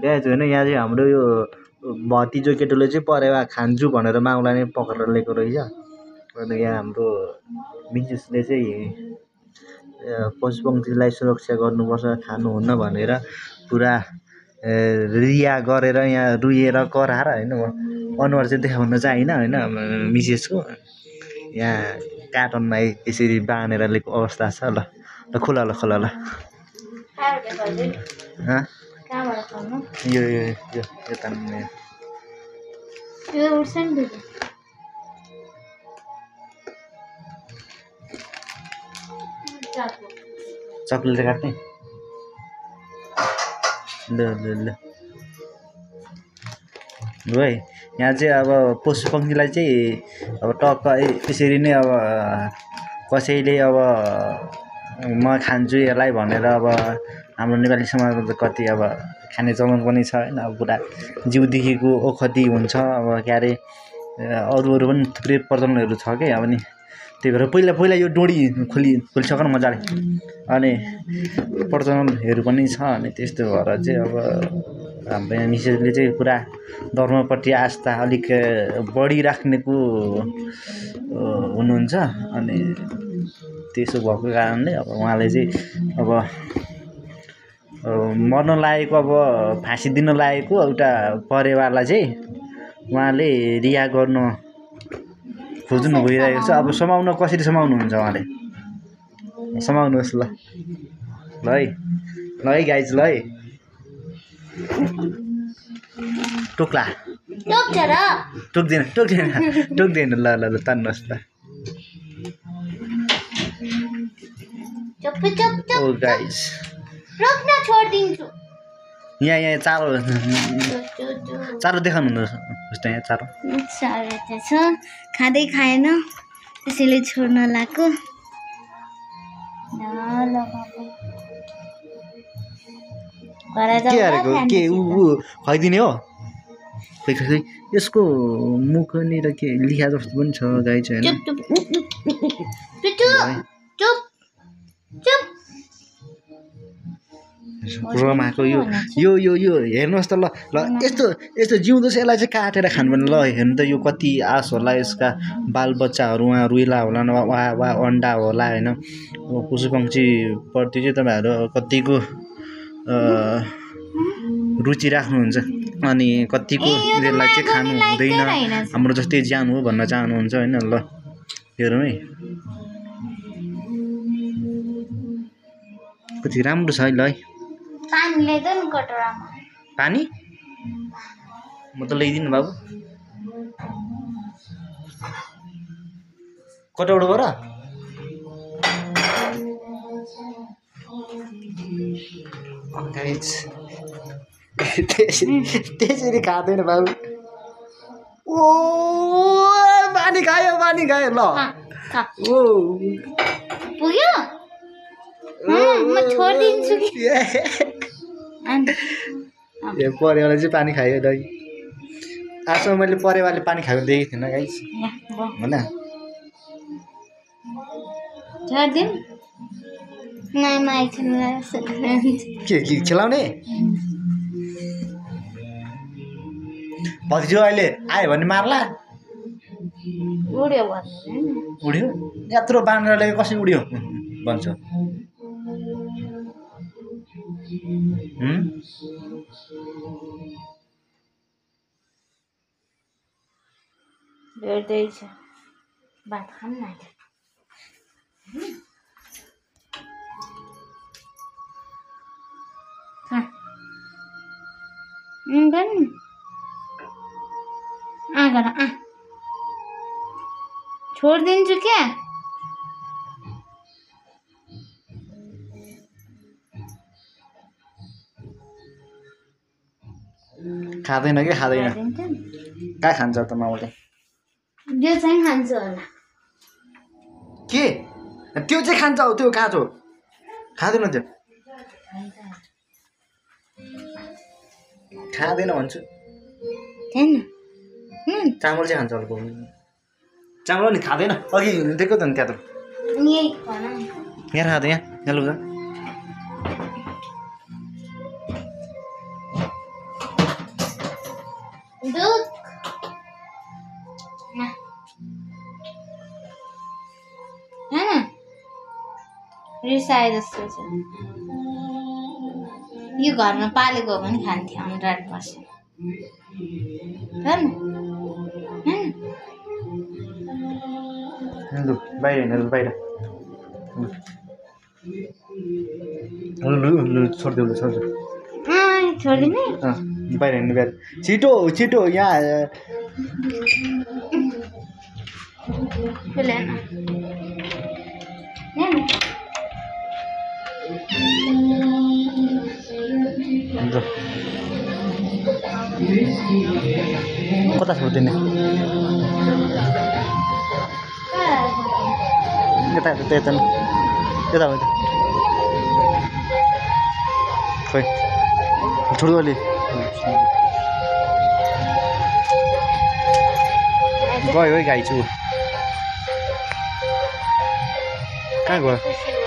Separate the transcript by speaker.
Speaker 1: Guys होइन यहाँ चाहिँ हाम्रो यो भतिजो केटोले चाहिँ परेवा खान्छु भनेर माउलाई नै पक्रेर ल्याएको रहेछ। अनि यहाँ हाम्रो मिसेसले चाहिँ पशुपक्षीलाई सुरक्षा गर्नुपर्छ खानुहुन्न भनेर पुरा रिया गरेर यहाँ रुएर कराएर होइन अनुहार चाहिँ देखाउन चाहिँ होइन मिसेसको यहाँ कार्टनमा यसरी बाँधेर लिएको अवस्था छ। ल ल खोला ल खोला ल यो तान्ने चक्लेट काट्ने ल ल ल है। यहाँ चाहिँ अब पशुपक्षीलाई चाहिँ अब टक्क यसरी नै अब कसैले अब म खान्छु यसलाई भनेर अब हाम्रो नेपाली समाजमा त कति अब खाने चलन पनि छ होइन। अब पुरा जिउदेखिको ओखती हुन्छ अब के अरे अरू पनि थुप्रै प्रचलनहरू छ क्या। अब नि त्यही भएर पहिला यो डोरी खोलिसक्नु मजाले अनि प्रचलनहरू पनि छ। अनि त्यस्तो भएर चाहिँ अब हाम्रो यहाँ मिसेसले चाहिँ पुरा धर्मपट्टि आस्था अलिक बढी राख्नेको हुनुहुन्छ। अनि त्यसो भएको कारणले अब उहाँले चाहिँ अब मर्न लागेको अब फाँसी दिन लागेको एउटा परेवालाई चाहिँ उहाँले रिहा गर्न खोज्नु भइरहेको छ। अब समाउन कसरी समाउनुहुन्छ उहाँले समाउनुहोस् ल है गाइज ल है टोक्ला टोक्दैन ल तान्नुहोस् ल ओ गाइज यहाँ चारो देखाउनु हुँदो यहाँ चारो
Speaker 2: छ खाँदै खाएन त्यसैले छोड्न लाग्यो।
Speaker 1: के ऊ खुवाइदिने हो खै यसको मुखनिर के लिखा जस्तो पनि छ गाई चाहिँ रमाएको यो हेर्नुहोस् त ल यस्तो जिउँदो छ यसलाई चाहिँ काटेर खानु भने ल हेर्नु त यो कति आश होला यसका बालबच्चाहरू उहाँ रुइला होला वा अन्डा होला होइन। पशुपक्षीप्रति चाहिँ तपाईँहरू कतिको रुचि राख्नुहुन्छ अनि कतिको यसलाई चाहिँ खानु हुँदैन हाम्रो जस्तै ज्यान हो भन्न चाहनुहुन्छ होइन। ल हेरौँ है कति राम्रो छ है ल है पानी म त ल्याइदिनु बाबु कटौडोबाट त्यसरी खाँदैन बाबु ओ पानी खायो ल ओ
Speaker 2: पुग्यो म छोडिदिन्छु कि
Speaker 1: परेवाले चाहिँ पानी खायो दाइ आजसम्म मैले परेवाले पानी खाएको देखेको थिइनँ गाइस होइन के खेलाउने भतिजो अहिले आयो भने मार्ला उड्यो यत्रो बाँधेर कसरी उड्यो भन्छ
Speaker 2: भेट्दैछ भात खान छोडिदिन्छु क्या
Speaker 1: खाँदैन कि खाँदैन कहाँ खान्छ त माउले
Speaker 2: त्यो चाहिँ खान्छ होला
Speaker 1: के त्यो चाहिँ खान्छ हौ त्यो काँचो खाँदैन त्यो खाँदैन भन्छु चामल चाहिँ खान्छ अर्को चामल नि खाँदैन अघि दिएको त नि त्यहाँ त यहाँ खाँदैन यहाँ लुगा
Speaker 2: दुध हैन रिसाए जस्तो छ यो घरमा पालेको हो भने खान्थ्यो 100%
Speaker 1: लु बाहिर हिँड लु बाहिर लु छोडिदेऊ
Speaker 2: छोडिदिने
Speaker 1: बाहिर हिँड्नु बाहिर छिटो छिटो यहाँ कता छोडिदिने यता यता यता हो खोइ छोड्नु अलि गयो है गाई छु कहाँ गयो